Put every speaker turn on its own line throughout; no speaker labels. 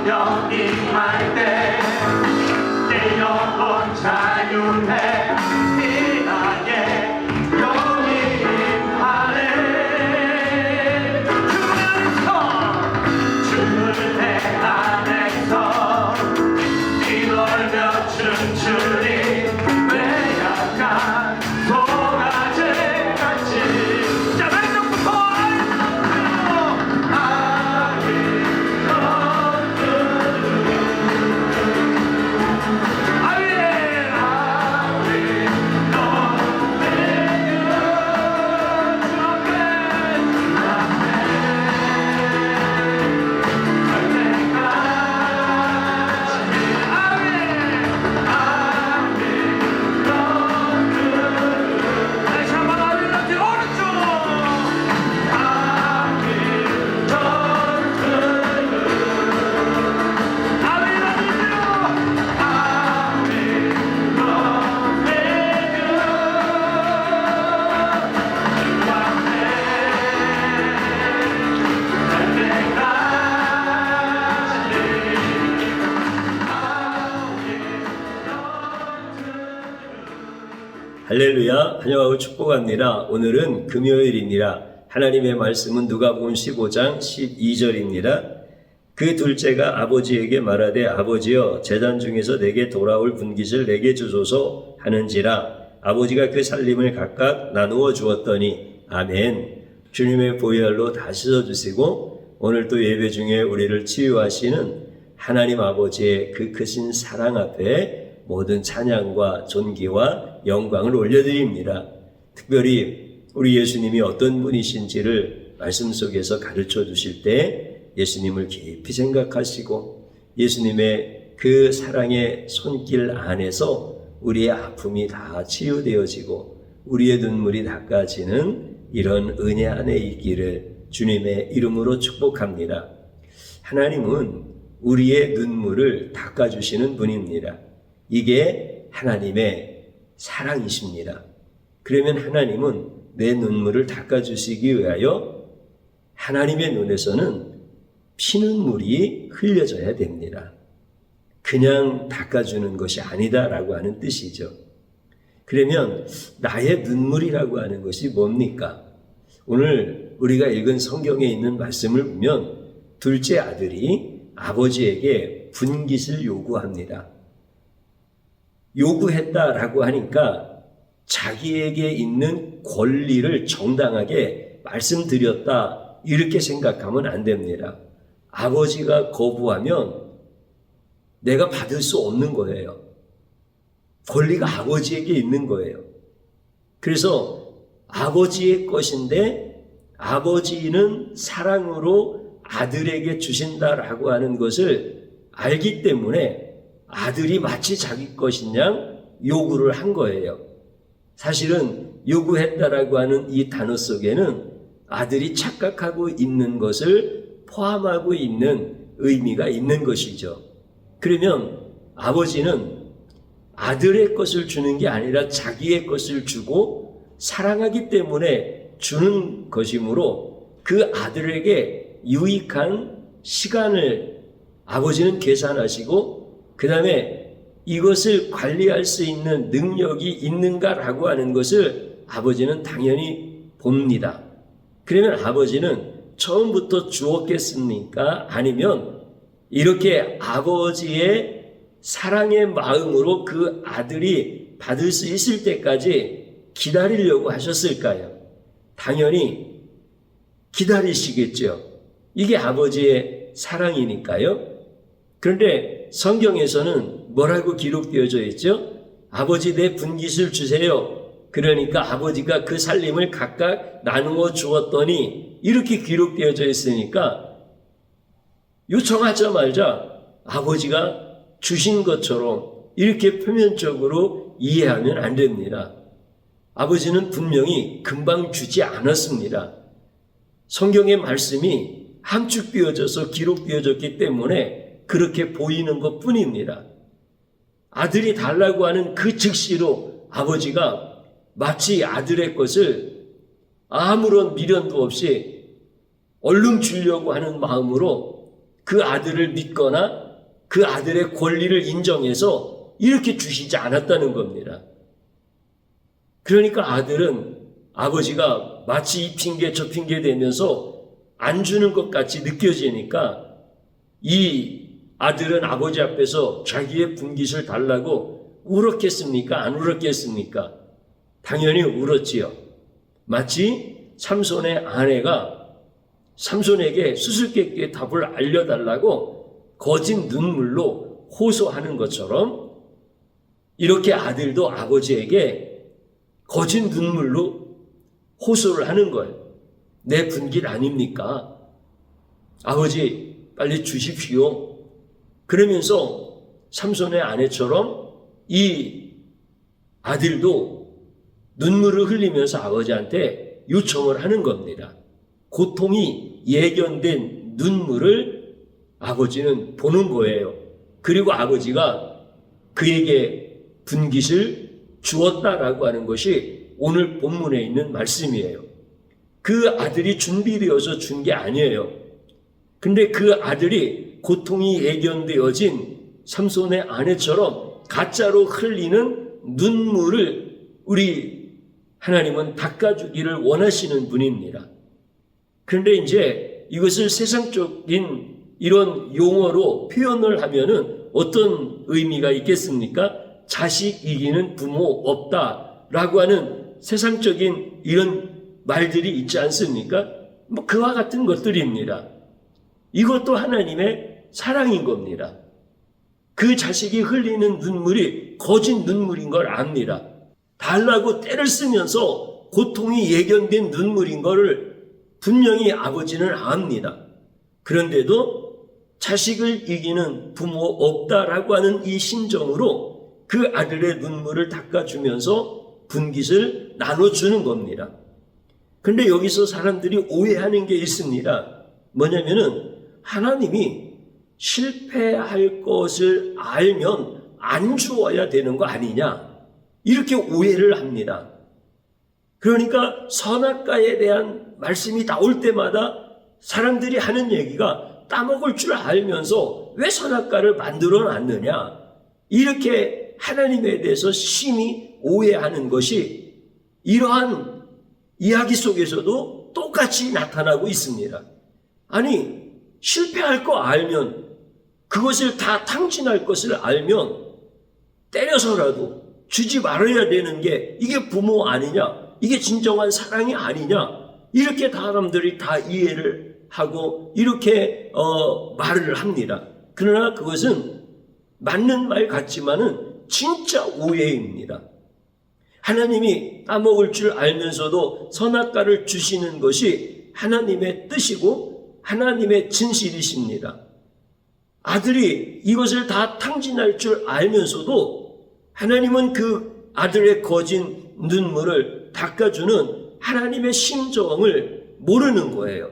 영임할 때 내 영혼 자유해 피나게 영임하네. 주를 내 안에서 뛰놀며 춤추리. 왜 약간 송아지같이. 자, 왼쪽부터
할렐루야, 환영하고 축복합니다. 오늘은 금요일입니다. 하나님의 말씀은 누가복음 15장 12절입니다. 그 둘째가 아버지에게 말하되 아버지여 제단 중에서 내게 돌아올 분깃을 내게 주소서 하는지라. 아버지가 그 살림을 각각 나누어 주었더니. 아멘. 주님의 보혈로 다 씻어주시고 오늘 또 예배 중에 우리를 치유하시는 하나님 아버지의 그 크신 사랑 앞에 모든 찬양과 존귀와 영광을 올려드립니다. 특별히 우리 예수님이 어떤 분이신지를 말씀 속에서 가르쳐 주실 때 예수님을 깊이 생각하시고 예수님의 그 사랑의 손길 안에서 우리의 아픔이 다 치유되어지고 우리의 눈물이 닦아지는 이런 은혜 안에 있기를 주님의 이름으로 축복합니다. 하나님은 우리의 눈물을 닦아주시는 분입니다. 이게 하나님의 사랑이십니다. 그러면 하나님은 내 눈물을 닦아주시기 위하여 하나님의 눈에서는 피눈물이 흘려져야 됩니다. 그냥 닦아주는 것이 아니다라고 하는 뜻이죠. 그러면 나의 눈물이라고 하는 것이 뭡니까? 오늘 우리가 읽은 성경에 있는 말씀을 보면 둘째 아들이 아버지에게 분깃을 요구합니다. 요구했다라고 하니까 자기에게 있는 권리를 정당하게 말씀드렸다 이렇게 생각하면 안 됩니다. 아버지가 거부하면 내가 받을 수 없는 거예요. 권리가 아버지에게 있는 거예요. 그래서 아버지의 것인데 아버지는 사랑으로 아들에게 주신다라고 하는 것을 알기 때문에 아들이 마치 자기 것인 양 요구를 한 거예요. 사실은 요구했다라고 하는 이 단어 속에는 아들이 착각하고 있는 것을 포함하고 있는 의미가 있는 것이죠. 그러면 아버지는 아들의 것을 주는 게 아니라 자기의 것을 주고 사랑하기 때문에 주는 것이므로 그 아들에게 유익한 시간을 아버지는 계산하시고 그 다음에 이것을 관리할 수 있는 능력이 있는가라고 하는 것을 아버지는 당연히 봅니다. 그러면 아버지는 처음부터 주었겠습니까? 아니면 이렇게 아버지의 사랑의 마음으로 그 아들이 받을 수 있을 때까지 기다리려고 하셨을까요? 당연히 기다리시겠죠. 이게 아버지의 사랑이니까요. 그런데 성경에서는 뭐라고 기록되어져 있죠? 아버지 내 분깃을 주세요. 그러니까 아버지가 그 살림을 각각 나누어 주었더니 이렇게 기록되어져 있으니까 요청하자마자 아버지가 주신 것처럼 이렇게 표면적으로 이해하면 안 됩니다. 아버지는 분명히 금방 주지 않았습니다. 성경의 말씀이 함축되어져서 기록되어졌기 때문에 그렇게 보이는 것 뿐입니다. 아들이 달라고 하는 그 즉시로 아버지가 마치 아들의 것을 아무런 미련도 없이 얼른 주려고 하는 마음으로 그 아들을 믿거나 그 아들의 권리를 인정해서 이렇게 주시지 않았다는 겁니다. 그러니까 아들은 아버지가 마치 이 핑계 저 핑계 대면서 안 주는 것 같이 느껴지니까 이 아들은 아버지 앞에서 자기의 분깃을 달라고 울었겠습니까? 안 울었겠습니까? 당연히 울었지요. 마치 삼손의 아내가 삼손에게 수수께끼의 답을 알려달라고 거짓 눈물로 호소하는 것처럼 이렇게 아들도 아버지에게 거짓 눈물로 호소를 하는 거예요. 내 분깃 아닙니까? 아버지 빨리 주십시오. 그러면서 삼손의 아내처럼 이 아들도 눈물을 흘리면서 아버지한테 요청을 하는 겁니다. 고통이 예견된 눈물을 아버지는 보는 거예요. 그리고 아버지가 그에게 분깃을 주었다라고 하는 것이 오늘 본문에 있는 말씀이에요. 그 아들이 준비되어서 준 게 아니에요. 근데 그 아들이 고통이 예견되어진 삼손의 아내처럼 가짜로 흘리는 눈물을 우리 하나님은 닦아주기를 원하시는 분입니다. 그런데 이제 이것을 세상적인 이런 용어로 표현을 하면은 어떤 의미가 있겠습니까? 자식 이기는 부모 없다라고 하는 세상적인 이런 말들이 있지 않습니까? 뭐 그와 같은 것들입니다. 이것도 하나님의 사랑인 겁니다. 그 자식이 흘리는 눈물이 거짓 눈물인 걸 압니다. 달라고 때를 쓰면서 고통이 예견된 눈물인 것을 분명히 아버지는 압니다. 그런데도 자식을 이기는 부모 없다라고 하는 이 심정으로 그 아들의 눈물을 닦아주면서 분깃을 나눠주는 겁니다. 그런데 여기서 사람들이 오해하는 게 있습니다. 뭐냐면은 하나님이 실패할 것을 알면 안 주어야 되는 거 아니냐, 이렇게 오해를 합니다. 그러니까 선악과에 대한 말씀이 나올 때마다 사람들이 하는 얘기가 따먹을 줄 알면서 왜 선악과를 만들어 놨느냐, 이렇게 하나님에 대해서 심히 오해하는 것이 이러한 이야기 속에서도 똑같이 나타나고 있습니다. 아니, 실패할 거 알면, 그것을 다 탕진할 것을 알면 때려서라도 주지 말아야 되는 게 이게 부모 아니냐, 이게 진정한 사랑이 아니냐, 이렇게 사람들이 다 이해를 하고 이렇게 말을 합니다. 그러나 그것은 맞는 말 같지만은 진짜 오해입니다. 하나님이 따먹을 줄 알면서도 선악과를 주시는 것이 하나님의 뜻이고 하나님의 진실이십니다. 아들이 이것을 다 탕진할 줄 알면서도 하나님은 그 아들의 거짓 눈물을 닦아주는 하나님의 심정을 모르는 거예요.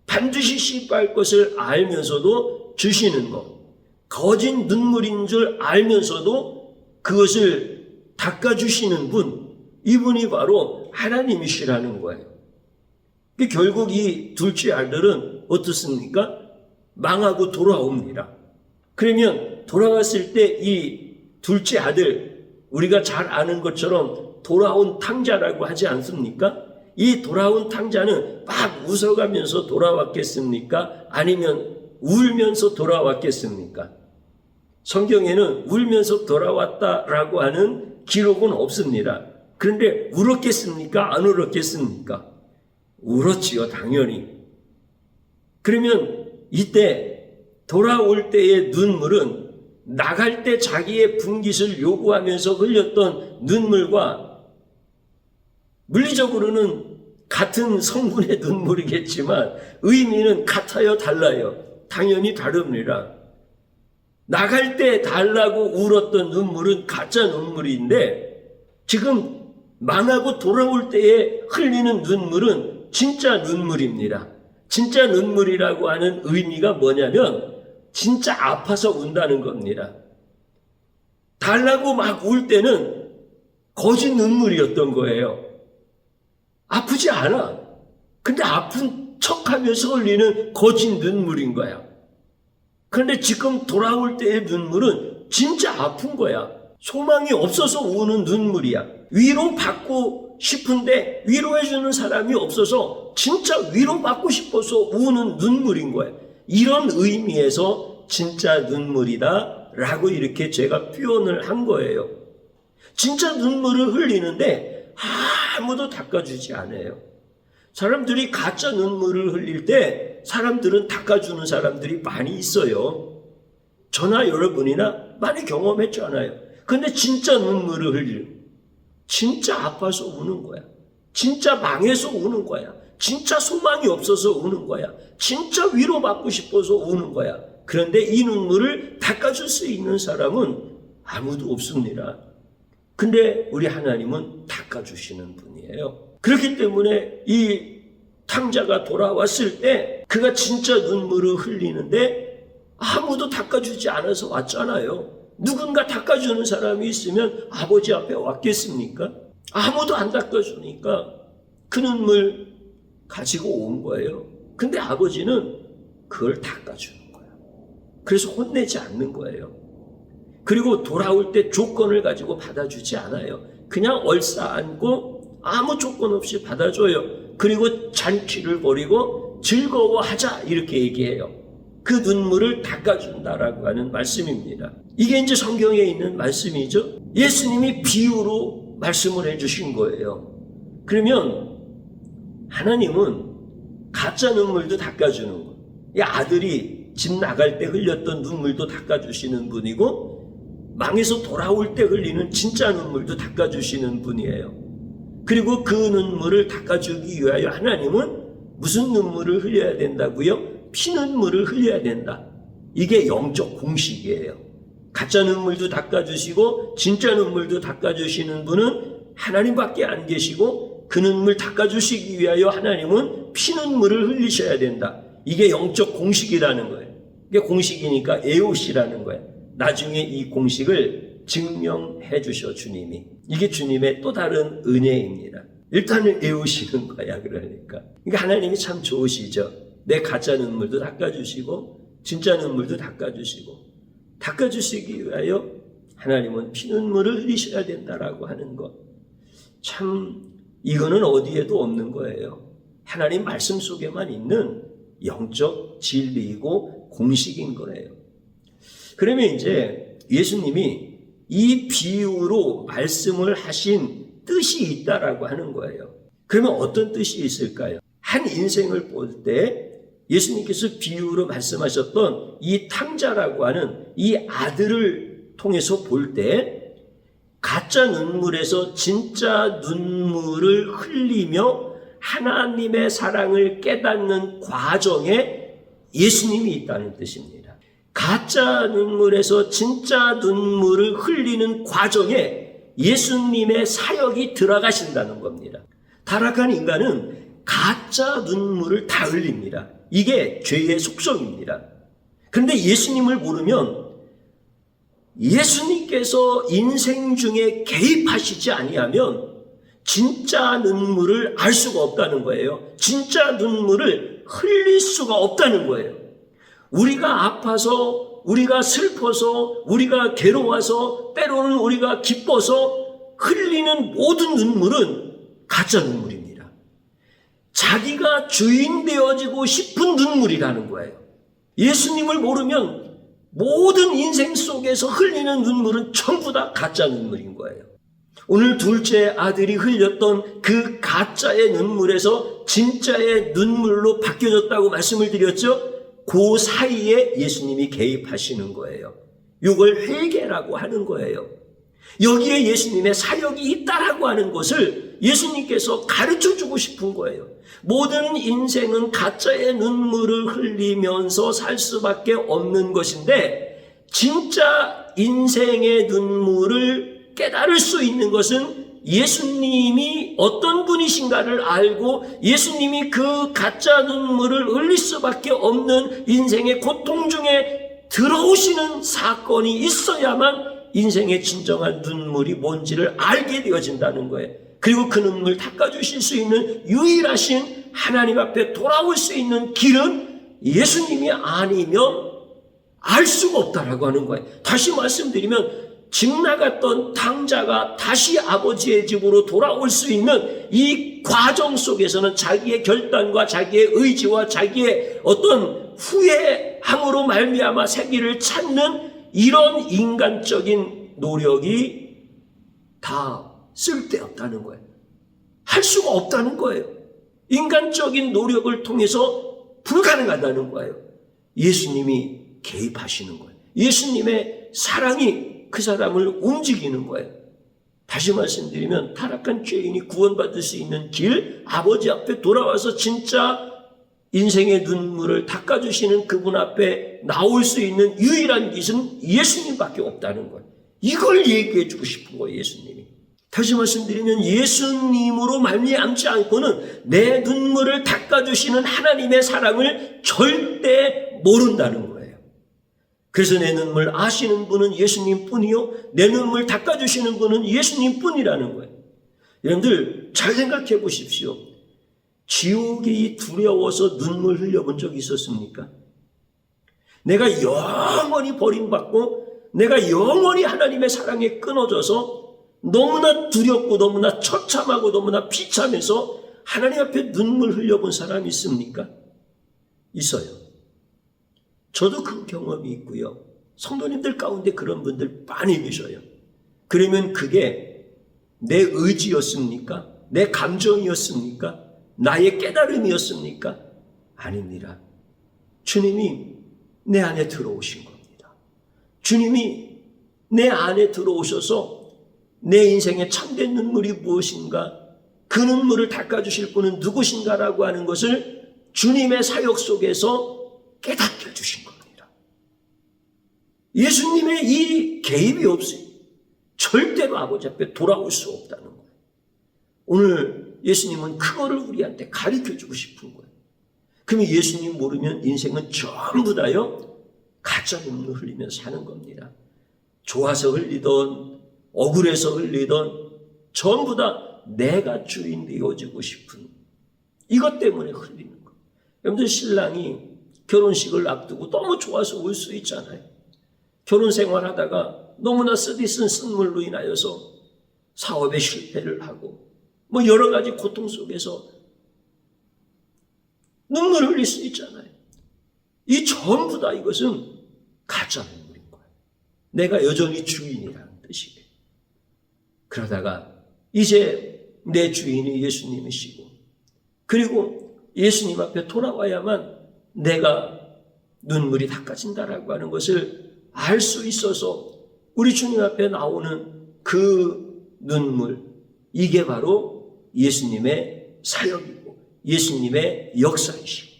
반드시 실패할 것을 알면서도 주시는 것, 거짓 눈물인 줄 알면서도 그것을 닦아주시는 분, 이분이 바로 하나님이시라는 거예요. 결국 이 둘째 아들은 어떻습니까? 망하고 돌아옵니다. 그러면 돌아왔을 때 이 둘째 아들, 우리가 잘 아는 것처럼 돌아온 탕자라고 하지 않습니까? 이 돌아온 탕자는 막 웃어가면서 돌아왔겠습니까? 아니면 울면서 돌아왔겠습니까? 성경에는 울면서 돌아왔다라고 하는 기록은 없습니다. 그런데 울었겠습니까? 안 울었겠습니까? 울었지요, 당연히. 그러면 이때 돌아올 때의 눈물은 나갈 때 자기의 분깃을 요구하면서 흘렸던 눈물과 물리적으로는 같은 성분의 눈물이겠지만 의미는 같아요, 달라요? 당연히 다릅니다. 나갈 때 달라고 울었던 눈물은 가짜 눈물인데 지금 망하고 돌아올 때에 흘리는 눈물은 진짜 눈물입니다. 진짜 눈물이라고 하는 의미가 뭐냐면 진짜 아파서 운다는 겁니다. 달라고 막 울 때는 거짓 눈물이었던 거예요. 아프지 않아. 근데 아픈 척하면서 흘리는 거짓 눈물인 거야. 그런데 지금 돌아올 때의 눈물은 진짜 아픈 거야. 소망이 없어서 우는 눈물이야. 위로받고 싶은데 위로해주는 사람이 없어서 진짜 위로받고 싶어서 우는 눈물인 거야. 이런 의미에서 진짜 눈물이다 라고 이렇게 제가 표현을 한 거예요. 진짜 눈물을 흘리는데 아무도 닦아주지 않아요. 사람들이 가짜 눈물을 흘릴 때 사람들은 닦아주는 사람들이 많이 있어요. 저나 여러분이나 많이 경험했잖아요. 근데 진짜 눈물을 흘리는, 진짜 아파서 우는 거야. 진짜 망해서 우는 거야. 진짜 소망이 없어서 우는 거야. 진짜 위로받고 싶어서 우는 거야. 그런데 이 눈물을 닦아줄 수 있는 사람은 아무도 없습니다. 근데 우리 하나님은 닦아주시는 분이에요. 그렇기 때문에 이 탕자가 돌아왔을 때 그가 진짜 눈물을 흘리는데 아무도 닦아주지 않아서 왔잖아요. 누군가 닦아주는 사람이 있으면 아버지 앞에 왔겠습니까? 아무도 안 닦아주니까 그 눈물 가지고 온 거예요. 근데 아버지는 그걸 닦아주는 거예요. 그래서 혼내지 않는 거예요. 그리고 돌아올 때 조건을 가지고 받아주지 않아요. 그냥 얼싸안고 아무 조건 없이 받아줘요. 그리고 잔치를 벌이고 즐거워하자 이렇게 얘기해요. 그 눈물을 닦아준다라고 하는 말씀입니다. 이게 이제 성경에 있는 말씀이죠. 예수님이 비유로 말씀을 해주신 거예요. 그러면 하나님은 가짜 눈물도 닦아주는 거예요. 이 아들이 집 나갈 때 흘렸던 눈물도 닦아주시는 분이고 망해서 돌아올 때 흘리는 진짜 눈물도 닦아주시는 분이에요. 그리고 그 눈물을 닦아주기 위하여 하나님은 무슨 눈물을 흘려야 된다고요? 피눈물을 흘려야 된다. 이게 영적 공식이에요. 가짜 눈물도 닦아주시고 진짜 눈물도 닦아주시는 분은 하나님밖에 안 계시고 그 눈물 닦아주시기 위하여 하나님은 피눈물을 흘리셔야 된다. 이게 영적 공식이라는 거예요. 이게 공식이니까 에옷이라는 거예요. 나중에 이 공식을 증명해 주셔 주님이. 이게 주님의 또 다른 은혜입니다. 일단은 에우시는 거야. 그러니까 하나님이 참 좋으시죠. 내 가짜 눈물도 닦아주시고 진짜 눈물도 닦아주시고 닦아주시기 위하여 하나님은 피눈물을 흘리셔야 된다라고 하는 것. 참 이거는 어디에도 없는 거예요. 하나님 말씀 속에만 있는 영적 진리이고 공식인 거예요. 그러면 이제 예수님이 이 비유로 말씀을 하신 뜻이 있다라고 하는 거예요. 그러면 어떤 뜻이 있을까요? 한 인생을 볼 때 예수님께서 비유로 말씀하셨던 이 탕자라고 하는 이 아들을 통해서 볼 때 가짜 눈물에서 진짜 눈물을 흘리며 하나님의 사랑을 깨닫는 과정에 예수님이 있다는 뜻입니다. 가짜 눈물에서 진짜 눈물을 흘리는 과정에 예수님의 사역이 들어가신다는 겁니다. 타락한 인간은 가짜 눈물을 다 흘립니다. 이게 죄의 속성입니다. 그런데 예수님을 모르면 예수님께서 인생 중에 개입하시지 아니하면 진짜 눈물을 알 수가 없다는 거예요. 진짜 눈물을 흘릴 수가 없다는 거예요. 우리가 아파서, 우리가 슬퍼서, 우리가 괴로워서, 때로는 우리가 기뻐서 흘리는 모든 눈물은 가짜 눈물입니다. 자기가 주인 되어지고 싶은 눈물이라는 거예요. 예수님을 모르면 모든 인생 속에서 흘리는 눈물은 전부 다 가짜 눈물인 거예요. 오늘 둘째 아들이 흘렸던 그 가짜의 눈물에서 진짜의 눈물로 바뀌어졌다고 말씀을 드렸죠. 그 사이에 예수님이 개입하시는 거예요. 이걸 회개라고 하는 거예요. 여기에 예수님의 사역이 있다라고 하는 것을 예수님께서 가르쳐주고 싶은 거예요. 모든 인생은 가짜의 눈물을 흘리면서 살 수밖에 없는 것인데 진짜 인생의 눈물을 깨달을 수 있는 것은 예수님이 어떤 분이신가를 알고 예수님이 그 가짜 눈물을 흘릴 수밖에 없는 인생의 고통 중에 들어오시는 사건이 있어야만 인생의 진정한 눈물이 뭔지를 알게 되어진다는 거예요. 그리고 그 눈물 닦아주실 수 있는 유일하신 하나님 앞에 돌아올 수 있는 길은 예수님이 아니면 알 수가 없다라고 하는 거예요. 다시 말씀드리면 집 나갔던 탕자가 다시 아버지의 집으로 돌아올 수 있는 이 과정 속에서는 자기의 결단과 자기의 의지와 자기의 어떤 후회함으로 말미암아 새끼를 찾는 이런 인간적인 노력이 다 쓸데없다는 거예요. 할 수가 없다는 거예요. 인간적인 노력을 통해서 불가능하다는 거예요. 예수님이 개입하시는 거예요. 예수님의 사랑이 그 사람을 움직이는 거예요. 다시 말씀드리면 타락한 죄인이 구원받을 수 있는 길, 아버지 앞에 돌아와서 진짜 인생의 눈물을 닦아주시는 그분 앞에 나올 수 있는 유일한 길은 예수님밖에 없다는 거예요. 이걸 얘기해 주고 싶은 거예요, 예수님이. 다시 말씀드리면 예수님으로 말미암지 않고는 내 눈물을 닦아주시는 하나님의 사랑을 절대 모른다는 거예요. 그래서 내 눈물 아시는 분은 예수님 뿐이요, 내 눈물 닦아주시는 분은 예수님 뿐이라는 거예요. 여러분들 잘 생각해 보십시오. 지옥이 두려워서 눈물 흘려본 적 있었습니까? 내가 영원히 버림받고 내가 영원히 하나님의 사랑에 끊어져서 너무나 두렵고 너무나 처참하고 너무나 비참해서 하나님 앞에 눈물 흘려본 사람이 있습니까? 있어요. 저도 그 경험이 있고요. 성도님들 가운데 그런 분들 많이 계셔요. 그러면 그게 내 의지였습니까? 내 감정이었습니까? 나의 깨달음이었습니까? 아닙니다. 주님이 내 안에 들어오신 겁니다. 주님이 내 안에 들어오셔서 내 인생의 참된 눈물이 무엇인가, 그 눈물을 닦아주실 분은 누구신가라고 하는 것을 주님의 사역 속에서 깨닫게 해주신 겁니다. 예수님의 이 개입이 없이 절대로 아버지 앞에 돌아올 수 없다는 거예요. 오늘 예수님은 그거를 우리한테 가르쳐주고 싶은 거예요. 그러면 예수님 모르면 인생은 전부 다요 가짜 눈물 흘리며 사는 겁니다. 좋아서 흘리던 억울해서 흘리던 전부 다 내가 주인 되어지고 싶은 이것 때문에 흘리는 거예요. 여러분들 신랑이 결혼식을 앞두고 너무 좋아서 울 수 있잖아요. 결혼 생활하다가 너무나 쓰디쓴 쓴물로 인하여서 사업에 실패를 하고 뭐 여러 가지 고통 속에서 눈물을 흘릴 수 있잖아요. 이 전부 다 이것은 가짜 눈물인 거예요. 내가 여전히 주인이라는 뜻이에요. 그러다가 이제 내 주인이 예수님이시고 그리고 예수님 앞에 돌아와야만 내가 눈물이 닦아진다라고 하는 것을 알 수 있어서 우리 주님 앞에 나오는 그 눈물, 이게 바로 예수님의 사역이고 예수님의 역사이시고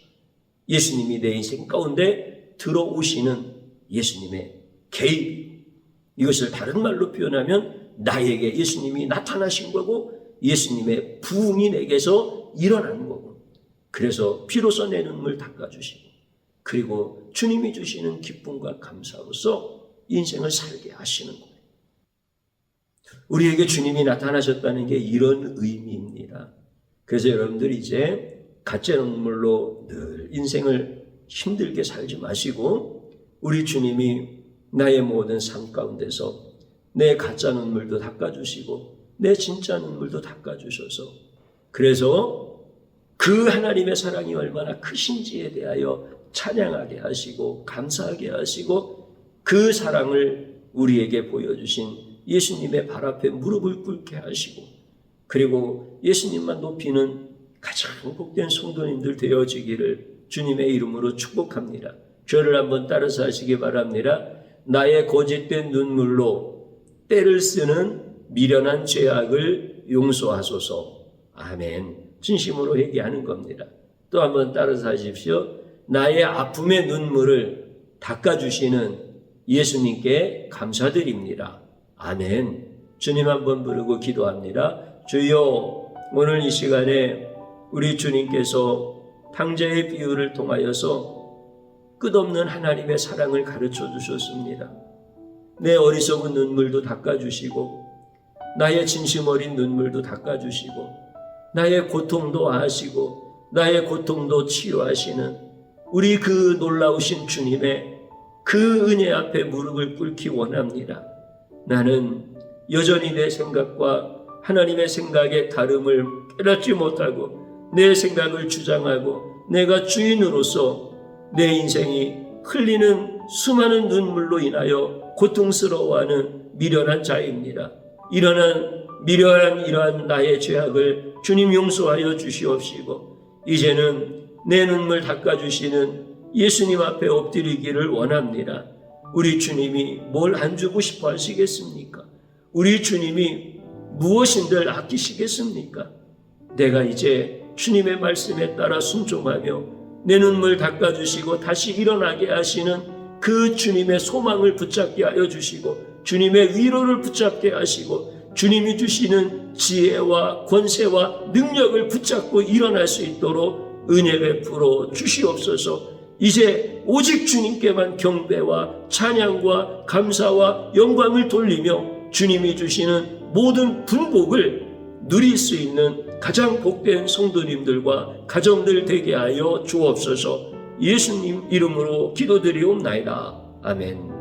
예수님이 내 인생 가운데 들어오시는 예수님의 개입, 이것을 다른 말로 표현하면 나에게 예수님이 나타나신 거고 예수님의 부흥이 내게서 일어나는 거고, 그래서 비로소 내 눈물 닦아주시고 그리고 주님이 주시는 기쁨과 감사로서 인생을 살게 하시는 거예요. 우리에게 주님이 나타나셨다는 게 이런 의미입니다. 그래서 여러분들이 이제 가짜 눈물로 늘 인생을 힘들게 살지 마시고 우리 주님이 나의 모든 삶 가운데서 내 가짜 눈물도 닦아주시고 내 진짜 눈물도 닦아주셔서 그래서 그 하나님의 사랑이 얼마나 크신지에 대하여 찬양하게 하시고 감사하게 하시고 그 사랑을 우리에게 보여주신 예수님의 발 앞에 무릎을 꿇게 하시고 그리고 예수님만 높이는 가장 복된 성도님들 되어지기를 주님의 이름으로 축복합니다. 저를 한번 따라서 하시기 바랍니다. 나의 거짓된 눈물로 때를 쓰는 미련한 죄악을 용서하소서. 아멘. 진심으로 회개하는 겁니다. 또 한번 따라서 하십시오. 나의 아픔의 눈물을 닦아주시는 예수님께 감사드립니다. 아멘. 주님 한번 부르고 기도합니다. 주여, 오늘 이 시간에 우리 주님께서 탕자의 비유를 통하여서 끝없는 하나님의 사랑을 가르쳐 주셨습니다. 내 어리석은 눈물도 닦아주시고 나의 진심 어린 눈물도 닦아주시고 나의 고통도 아시고 나의 고통도 치유하시는 우리 그 놀라우신 주님의 그 은혜 앞에 무릎을 꿇기 원합니다. 나는 여전히 내 생각과 하나님의 생각의 다름을 깨닫지 못하고 내 생각을 주장하고 내가 주인으로서 내 인생이 흘리는 수많은 눈물로 인하여 고통스러워하는 미련한 자입니다. 미련한 이러한 나의 죄악을 주님 용서하여 주시옵시고 이제는 내 눈물 닦아주시는 예수님 앞에 엎드리기를 원합니다. 우리 주님이 뭘 안 주고 싶어 하시겠습니까? 우리 주님이 무엇인들 아끼시겠습니까? 내가 이제 주님의 말씀에 따라 순종하며 내 눈물 닦아주시고 다시 일어나게 하시는 그 주님의 소망을 붙잡게 하여 주시고 주님의 위로를 붙잡게 하시고 주님이 주시는 지혜와 권세와 능력을 붙잡고 일어날 수 있도록 은혜 베풀어 주시옵소서. 이제 오직 주님께만 경배와 찬양과 감사와 영광을 돌리며 주님이 주시는 모든 분복을 누릴 수 있는 가장 복된 성도님들과 가정들 되게 하여 주옵소서. 예수님 이름으로 기도드리옵나이다. 아멘.